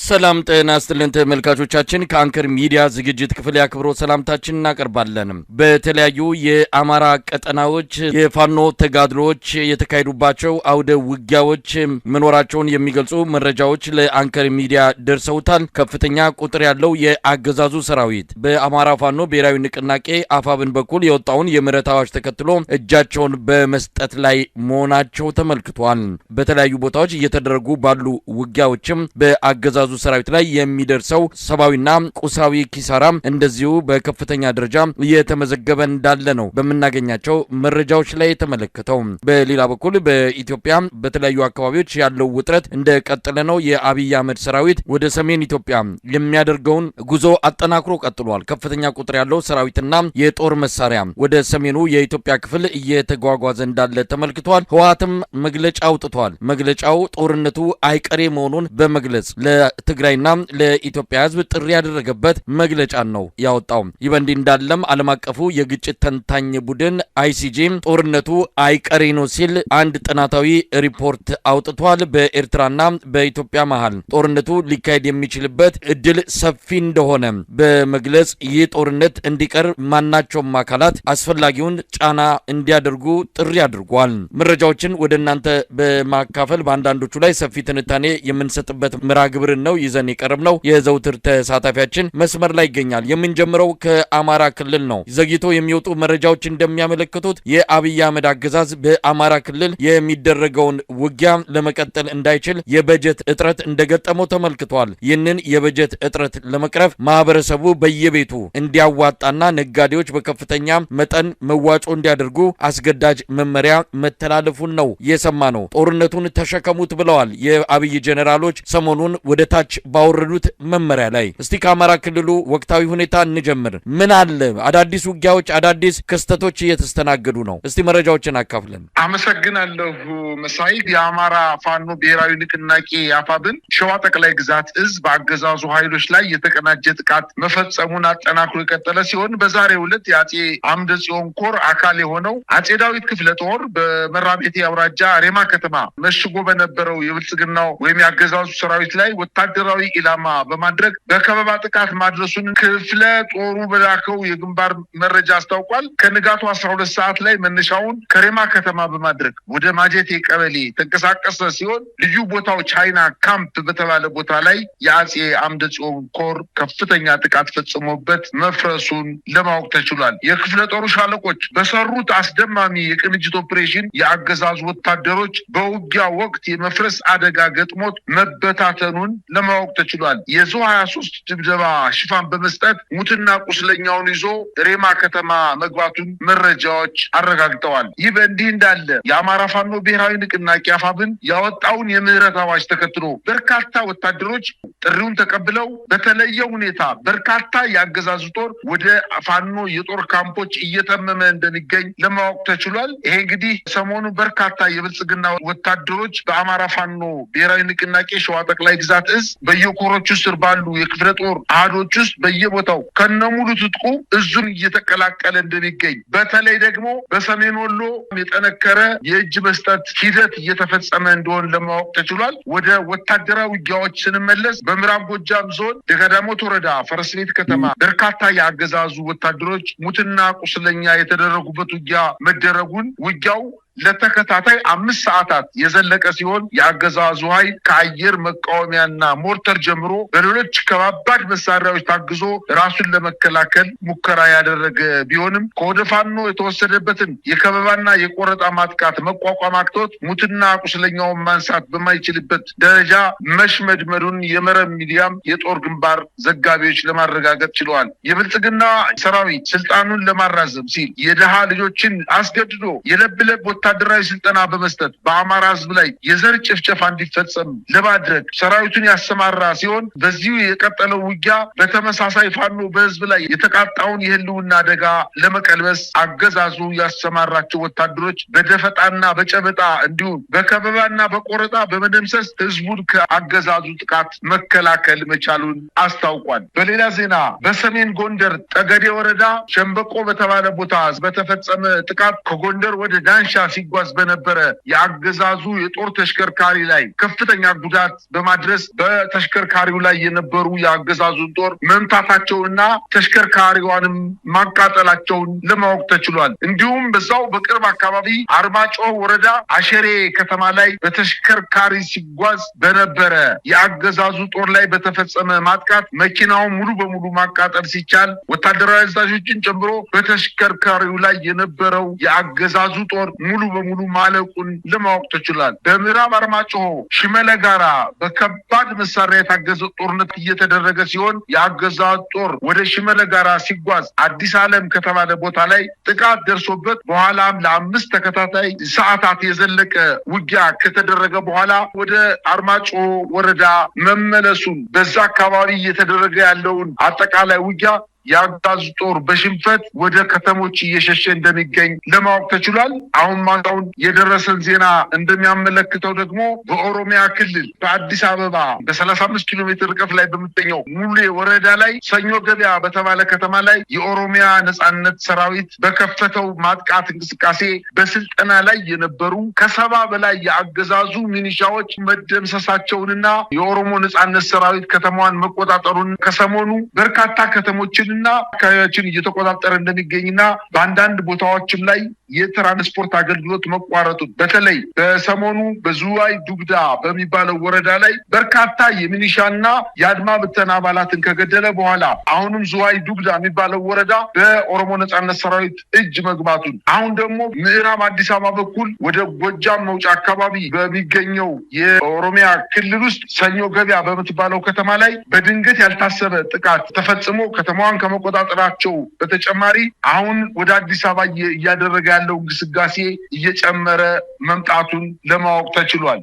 ሰላም ጤና ይስጥልን ተመልካቾቻችን ከአንከር ሚዲያ ዝግጅት ክፍል ያክብሮ ሰላምታችንን እናቀርባለን። በተለያዩ የአማራ ቀጠናዎች የፋኖ ተጋድሎዎች የተካሄዱባቸው አውደ ውጊያዎች መኖራቸውን የሚገልጹ መረጃዎች ለአንከር ሚዲያ ደርሰውታል። ከፍተኛ ቁጥር ያለው የአገዛዙ ሰራዊት በአማራ ፋኖ ብሔራዊ ንቅናቄ አፋብን በኩል የወጣውን የምህረት አዋጅ ተከትሎ እጃቸውን በመስጠት ላይ መሆናቸው ተመልክቷል። በተለያዩ ቦታዎች እየተደረጉ ባሉ ውጊያዎችም በአገዛዙ ሰራዊት ላይ የሚደርሰው ሰብአዊና ቁሳዊ ኪሳራ እንደዚሁ በከፍተኛ ደረጃ እየተመዘገበ እንዳለ ነው በመናገኛቸው መረጃዎች ላይ ተመለከተው። በሌላ በኩል በኢትዮጵያ በተለያዩ አካባቢዎች ያለው ውጥረት እንደቀጠለ ነው። የአብይ አህመድ ሰራዊት ወደ ሰሜን ኢትዮጵያ የሚያደርገውን ጉዞ አጠናክሮ ቀጥሏል። ከፍተኛ ቁጥር ያለው ሰራዊትና የጦር መሳሪያ ወደ ሰሜኑ የኢትዮጵያ ክፍል እየተጓጓዘ እንዳለ ተመልክቷል። ህወሓትም መግለጫ አውጥቷል። መግለጫው ጦርነቱ አይቀሬ መሆኑን በመግለጽ ለትግራይና ለኢትዮጵያ ህዝብ ጥሪ ያደረገበት መግለጫ ነው ያወጣው። ይህ በእንዲህ እንዳለም ዓለም አቀፉ የግጭት ተንታኝ ቡድን አይሲጂ ጦርነቱ አይቀሬ ነው ሲል አንድ ጥናታዊ ሪፖርት አውጥቷል። በኤርትራና በኢትዮጵያ መሃል ጦርነቱ ሊካሄድ የሚችልበት እድል ሰፊ እንደሆነ በመግለጽ ይህ ጦርነት እንዲቀር ማናቸውም አካላት አስፈላጊውን ጫና እንዲያደርጉ ጥሪ አድርጓል። መረጃዎችን ወደ እናንተ በማካፈል በአንዳንዶቹ ላይ ሰፊ ትንታኔ የምንሰጥበት ምራ ግብር ነው ይዘን የቀረብነው። የዘውትር ተሳታፊያችን መስመር ላይ ይገኛል። የምንጀምረው ከአማራ ክልል ነው። ዘግይቶ የሚወጡ መረጃዎች እንደሚያመለክቱት የአብይ አህመድ አገዛዝ በአማራ ክልል የሚደረገውን ውጊያ ለመቀጠል እንዳይችል የበጀት እጥረት እንደገጠመው ተመልክቷል። ይህንን የበጀት እጥረት ለመቅረፍ ማህበረሰቡ በየቤቱ እንዲያዋጣና ነጋዴዎች በከፍተኛ መጠን መዋጮ እንዲያደርጉ አስገዳጅ መመሪያ መተላለፉን ነው የሰማነው። ጦርነቱን ተሸከሙት ብለዋል የአብይ ጄኔራሎች ሰሞኑን ወደ ታች ባወረዱት መመሪያ ላይ። እስቲ ከአማራ ክልሉ ወቅታዊ ሁኔታ እንጀምር። ምን አለ? አዳዲስ ውጊያዎች፣ አዳዲስ ክስተቶች እየተስተናገዱ ነው። እስቲ መረጃዎችን አካፍለን። አመሰግናለሁ መሳይ። የአማራ ፋኖ ብሔራዊ ንቅናቄ አፋብን ሸዋ ጠቅላይ ግዛት እዝ በአገዛዙ ኃይሎች ላይ የተቀናጀ ጥቃት መፈጸሙን አጠናክሮ የቀጠለ ሲሆን በዛሬው ዕለት የአጼ አምደ ጽዮን ኮር አካል የሆነው አጼ ዳዊት ክፍለ ጦር በመራቤቴ አውራጃ ሬማ ከተማ መሽጎ በነበረው የብልጽግናው ወይም የአገዛዙ ሰራዊት ላይ ወታደራዊ ኢላማ በማድረግ በከበባ ጥቃት ማድረሱን ክፍለ ጦሩ በላከው የግንባር መረጃ አስታውቋል። ከንጋቱ 12 ሰዓት ላይ መነሻውን ከሬማ ከተማ በማድረግ ወደ ማጀቴ ቀበሌ ተንቀሳቀሰ ሲሆን ልዩ ቦታው ቻይና ካምፕ በተባለ ቦታ ላይ የአጼ አምደ ጽዮን ኮር ከፍተኛ ጥቃት ፈጽሞበት መፍረሱን ለማወቅ ተችሏል። የክፍለ ጦሩ ሻለቆች በሰሩት አስደማሚ የቅንጅት ኦፕሬሽን የአገዛዙ ወታደሮች በውጊያ ወቅት የመፍረስ አደጋ ገጥሞት መበታተኑን ለማወቅ ተችሏል። የዙ 23 ድብደባ ሽፋን በመስጠት ሙትና ቁስለኛውን ይዞ ሬማ ከተማ መግባቱን መረጃዎች አረጋግጠዋል። ይህ በእንዲህ እንዳለ የአማራ ፋኖ ብሔራዊ ንቅናቄ አፋብን ያወጣውን የምህረት አዋጅ ተከትሎ በርካታ ወታደሮች ጥሪውን ተቀብለው በተለየ ሁኔታ በርካታ የአገዛዙ ጦር ወደ ፋኖ የጦር ካምፖች እየተመመ እንደሚገኝ ለማወቅ ተችሏል። ይሄ እንግዲህ ሰሞኑ በርካታ የብልጽግና ወታደሮች በአማራ ፋኖ ብሔራዊ ንቅናቄ ሸዋ ጠቅላይ ግዛት እዝ በየኮሮቹ ስር ባሉ የክፍለ ጦር አሃዶች ውስጥ በየቦታው ከነሙሉ ትጥቁ እዙን እየተቀላቀለ እንደሚገኝ፣ በተለይ ደግሞ በሰሜን ወሎ የጠነከረ የእጅ መስጠት ሂደት እየተፈጸመ እንደሆነ ለማወቅ ተችሏል። ወደ ወታደራዊ ውጊያዎች ስንመለስ በምዕራብ ጎጃም ዞን ደጋዳሞት ወረዳ ፈረስ ቤት ከተማ በርካታ የአገዛዙ ወታደሮች ሙትና ቁስለኛ የተደረጉበት ውጊያ መደረጉን ውጊያው ለተከታታይ 5 ሰዓታት የዘለቀ ሲሆን የአገዛዙ ኃይል ከአየር መቃወሚያና ሞርተር ጀምሮ በሌሎች ከባባድ መሳሪያዎች ታግዞ ራሱን ለመከላከል ሙከራ ያደረገ ቢሆንም ከወደ ፋኖ የተወሰደበትን የከበባና የቆረጣ ማጥቃት መቋቋም አቅቶት ሙትና ቁስለኛውን ማንሳት በማይችልበት ደረጃ መሽመድመዱን የመረብ ሚዲያም የጦር ግንባር ዘጋቢዎች ለማረጋገጥ ችለዋል። የብልጽግና ሰራዊት ስልጣኑን ለማራዘም ሲል የደሃ ልጆችን አስገድዶ የለብለብ ወታደራዊ ስልጠና በመስጠት በአማራ ህዝብ ላይ የዘር ጭፍጨፋ እንዲፈጸም ለማድረግ ሰራዊቱን ያሰማራ ሲሆን በዚሁ የቀጠለው ውጊያ በተመሳሳይ ፋኖ በህዝብ ላይ የተቃጣውን የህልውና አደጋ ለመቀልበስ አገዛዙ ያሰማራቸው ወታደሮች በደፈጣና በጨበጣ እንዲሁም በከበባና በቆረጣ በመደምሰስ ህዝቡን ከአገዛዙ ጥቃት መከላከል መቻሉን አስታውቋል። በሌላ ዜና በሰሜን ጎንደር ጠገዴ ወረዳ ሸምበቆ በተባለ ቦታ በተፈጸመ ጥቃት ከጎንደር ወደ ዳንሻ ሲጓዝ በነበረ የአገዛዙ የጦር ተሽከርካሪ ላይ ከፍተኛ ጉዳት በማድረስ በተሽከርካሪው ላይ የነበሩ የአገዛዙን ጦር መምታታቸውና ተሽከርካሪዋንም ማቃጠላቸውን ለማወቅ ተችሏል። እንዲሁም በዛው በቅርብ አካባቢ አርማጭሆ ወረዳ አሸሬ ከተማ ላይ በተሽከርካሪ ሲጓዝ በነበረ የአገዛዙ ጦር ላይ በተፈጸመ ማጥቃት መኪናውን ሙሉ በሙሉ ማቃጠል ሲቻል ወታደራዊ አዛዦችን ጨምሮ በተሽከርካሪው ላይ የነበረው የአገዛዙ ጦር ሙሉ በሙሉ ማለቁን ለማወቅ ተችሏል። በምዕራብ አርማጭሆ ሽመለ ጋራ በከባድ መሳሪያ የታገዘ ጦርነት እየተደረገ ሲሆን የአገዛዙ ጦር ወደ ሽመለ ጋራ ሲጓዝ አዲስ ዓለም ከተባለ ቦታ ላይ ጥቃት ደርሶበት በኋላም ለ5 ተከታታይ ሰዓታት የዘለቀ ውጊያ ከተደረገ በኋላ ወደ አርማጭሆ ወረዳ መመለሱን በዛ አካባቢ እየተደረገ ያለውን አጠቃላይ ውጊያ የአገዛዙ ጦር በሽንፈት ወደ ከተሞች እየሸሸ እንደሚገኝ ለማወቅ ተችሏል። አሁን ማታውን የደረሰን ዜና እንደሚያመለክተው ደግሞ በኦሮሚያ ክልል በአዲስ አበባ በ35 ኪሎ ሜትር ርቀት ላይ በምትገኘው ሙሌ ወረዳ ላይ ሰኞ ገበያ በተባለ ከተማ ላይ የኦሮሚያ ነጻነት ሰራዊት በከፈተው ማጥቃት እንቅስቃሴ በስልጠና ላይ የነበሩ ከ70 በላይ የአገዛዙ ሚኒሻዎች መደምሰሳቸውንና የኦሮሞ ነጻነት ሰራዊት ከተማዋን መቆጣጠሩን ከሰሞኑ በርካታ ከተሞችን እና አካባቢዎችን እየተቆጣጠረ እንደሚገኝና በአንዳንድ ቦታዎችም ላይ የትራንስፖርት አገልግሎት መቋረጡ በተለይ በሰሞኑ በዝዋይ ዱግዳ በሚባለው ወረዳ ላይ በርካታ የሚኒሻና የአድማ ብተና አባላትን ከገደለ በኋላ አሁንም ዝዋይ ዱግዳ የሚባለው ወረዳ በኦሮሞ ነጻነት ሰራዊት እጅ መግባቱን አሁን ደግሞ ምዕራብ አዲስ አበባ በኩል ወደ ጎጃም መውጫ አካባቢ በሚገኘው የኦሮሚያ ክልል ውስጥ ሰኞ ገበያ በምትባለው ከተማ ላይ በድንገት ያልታሰበ ጥቃት ተፈጽሞ ከተማዋን ከመቆጣጠራቸው በተጨማሪ አሁን ወደ አዲስ አበባ እያደረገ ያለው እንቅስቃሴ እየጨመረ መምጣቱን ለማወቅ ተችሏል።